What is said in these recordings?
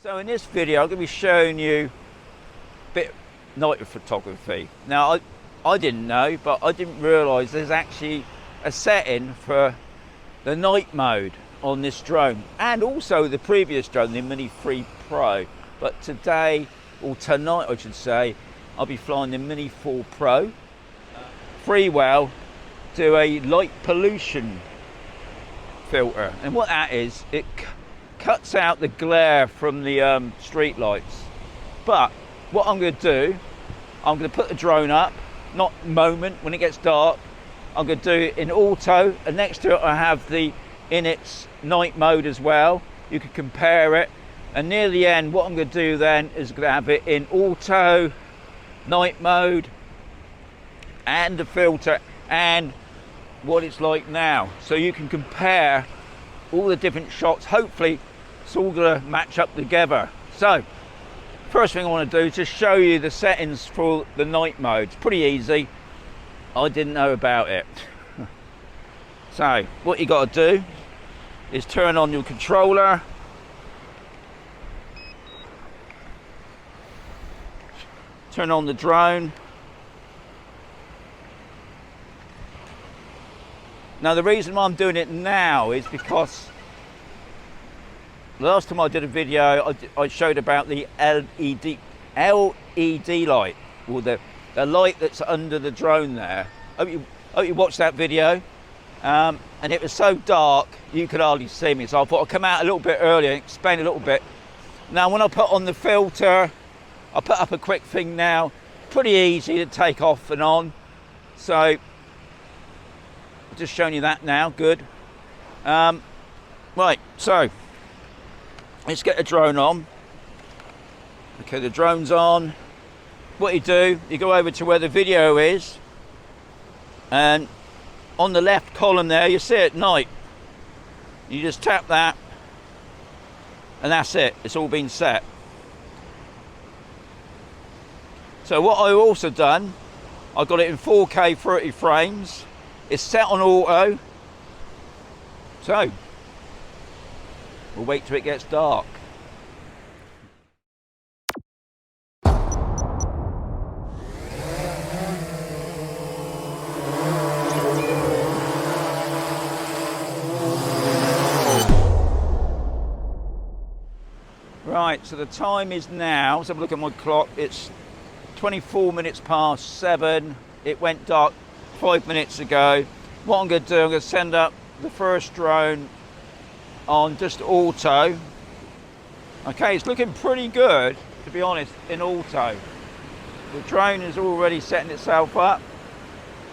So in this video I'm going to be showing you a bit of night photography. Now I didn't know, but I didn't realise there's actually a setting for the night mode on this drone, and also the previous drone, the Mini 3 Pro. But today, or tonight I should say, I'll be flying the Mini 4 Pro. Freewell do a light pollution filter, and what that is, it cuts out the glare from the street lights. But what I'm going to do, I'm going to put the drone up, not moment when it gets dark. I'm going to do it in auto, and next to it I have the in its night mode as well. You can compare it, and near the end what I'm going to do then is going to have it in auto, night mode, and the filter, and what it's like now, so you can compare all the different shots. Hopefully it's all going to match up together. So first thing I want to do is just show you the settings for the night mode. It's pretty easy. I didn't know about it. So what you got to do is turn on your controller, turn on the drone. Now the reason why I'm doing it now is because the last time I did a video I showed about the LED light, or the light that's under the drone there. Hope you watched that video, and it was so dark you could hardly see me, so I thought I'd come out a little bit earlier and explain a little bit. Now when I put on the filter, I put up a quick thing now, pretty easy to take off and on, so just showing you that now. Good. Right, so let's get the drone on. Okay, the drone's on. What you do, you go over to where the video is, and on the left column there you see it, night. You just tap that and that's it, it's all been set. So what I've also done, I've got it in 4K 30 frames. It's set on auto, so we'll wait till it gets dark. Right, so the time is now, let's have a look at my clock, it's 24 minutes past 7, it went dark 5 minutes ago. What I'm going to do, I'm going to send up the first drone on just auto. Okay, it's looking pretty good, to be honest, in auto. The drone is already setting itself up.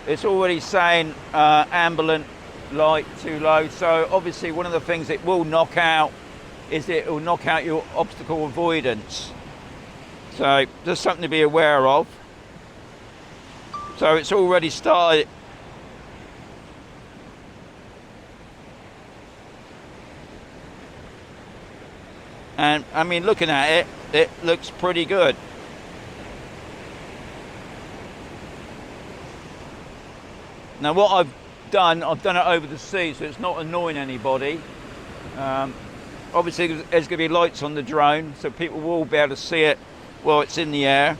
It's already saying ambient light too low, so obviously one of the things it will knock out is it will knock out your obstacle avoidance. So just something to be aware of. So it's already started. And I mean, looking at it, it looks pretty good. Now what I've done it over the sea, so it's not annoying anybody. Obviously there's going to be lights on the drone, so people will be able to see it while it's in the air.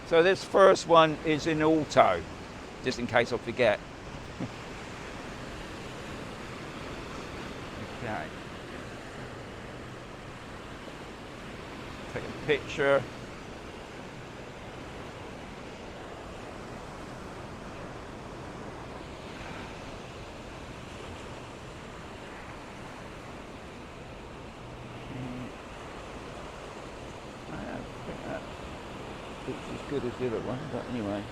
So this first one is in auto, just in case I forget. Okay. Take a picture. Looks as good as the other one, but anyway.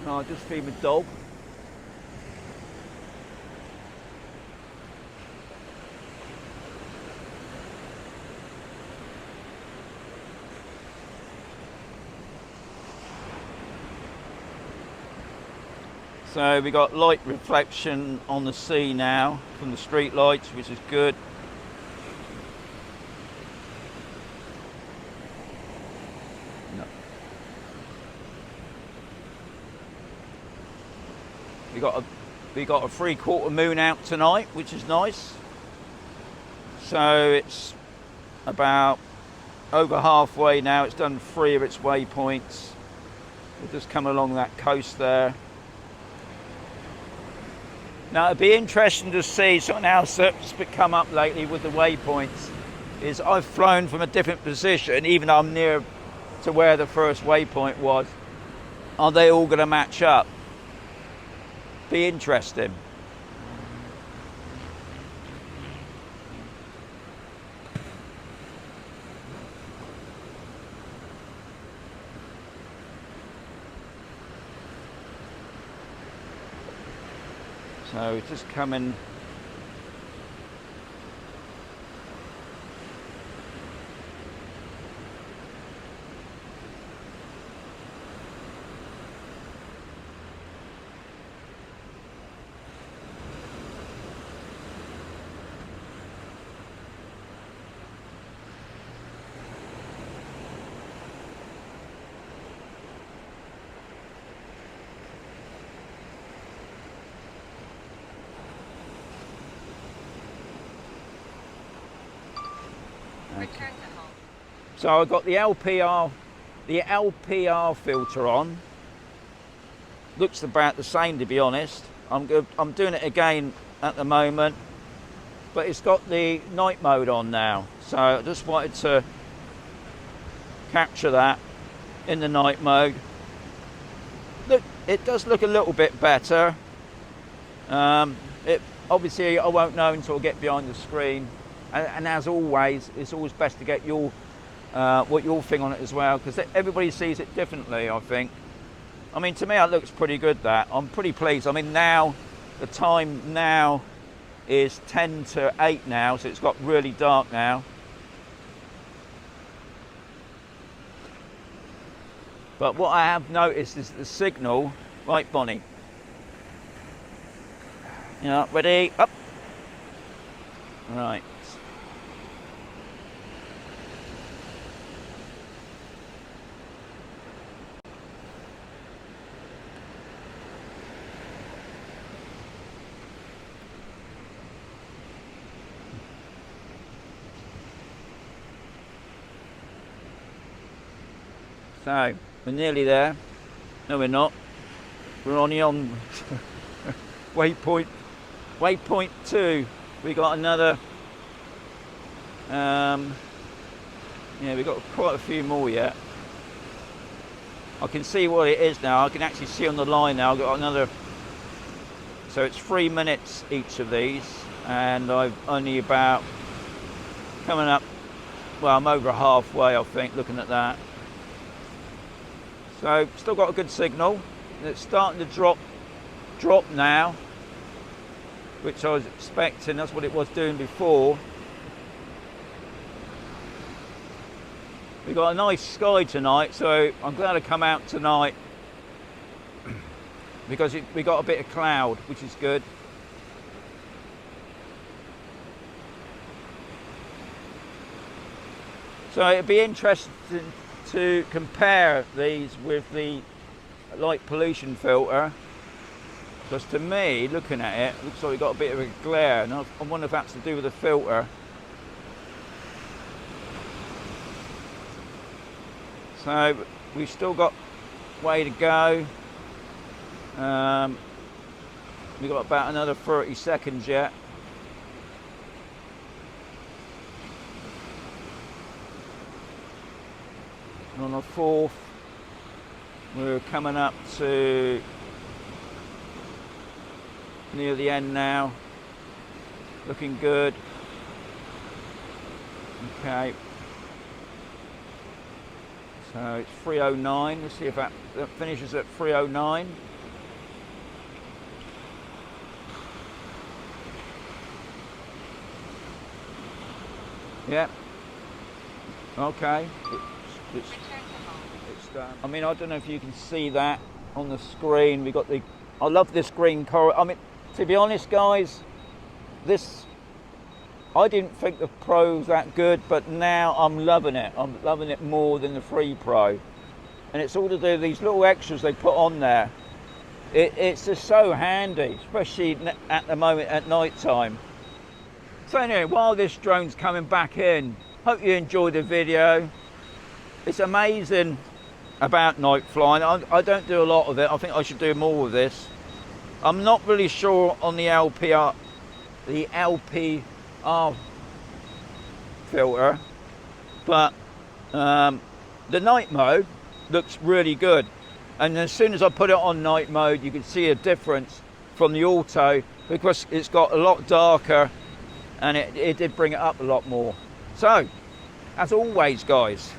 No, I'll just feed my dog. So we got light reflection on the sea now from the street lights, which is good. We got a 3/4 moon out tonight, which is nice. So it's about over halfway now. It's done 3 of its waypoints. We'll just come along that coast there. Now it'd be interesting to see something else that's come up lately with the waypoints is I've flown from a different position, even though I'm near to where the first waypoint was. Are they all going to match up? Be interesting. So just coming. Return to home. So I've got the LPR filter on. Looks about the same, to be honest. I'm doing it again at the moment, but it's got the night mode on now. So I just wanted to capture that in the night mode. Look, it does look a little bit better. Obviously I won't know until I get behind the screen. And as always, it's always best to get your what your thing on it as well, because everybody sees it differently, I think. I mean, to me, it looks pretty good. That I'm pretty pleased. I mean, now the time now is 10 to 8 now, so it's got really dark now. But what I have noticed is the signal. Right, Bonnie. Yeah, ready? Up. Right. So we're nearly there. No, we're not. We're only on waypoint 2. We got another. Yeah, we got quite a few more yet. I can see what it is now. I can actually see on the line now. I've got another. So it's 3 minutes each of these, and I've only about coming up. Well, I'm over halfway, I think, looking at that. So still got a good signal. It's starting to drop now, which I was expecting. That's what it was doing before. We got a nice sky tonight, so I'm glad to come out tonight because we got a bit of cloud, which is good. So it'd be interesting to compare these with the light pollution filter, because to me, looking at it, looks like we've got a bit of a glare, and I wonder if that's to do with the filter. So we've still got way to go. We've got about another 30 seconds yet. On the 4th, we're coming up to near the end now. Looking good. Okay. So it's 3:09. Let's see if that finishes at 3:09. Yeah. Okay. It's done. I mean, I don't know if you can see that on the screen. We got the. I love this green coral. I mean, to be honest, guys, I didn't think the Pro was that good, but now I'm loving it. I'm loving it more than the Free Pro, and it's all to do with these little extras they put on there. It's just so handy, especially at the moment at night time. So anyway, while this drone's coming back in, hope you enjoyed the video. It's amazing about night flying. I don't do a lot of it. I think I should do more of this. I'm not really sure on the LPR filter, but the night mode looks really good. And as soon as I put it on night mode, you can see a difference from the auto, because it's got a lot darker, and it did bring it up a lot more. So, as always, guys,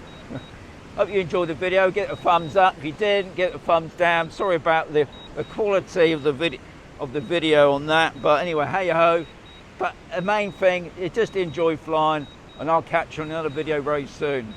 hope you enjoyed the video. Get a thumbs up. If you didn't, get a thumbs down. Sorry about the quality of the video on that, but anyway, hey ho. But the main thing is just enjoy flying, and I'll catch you on another video very soon.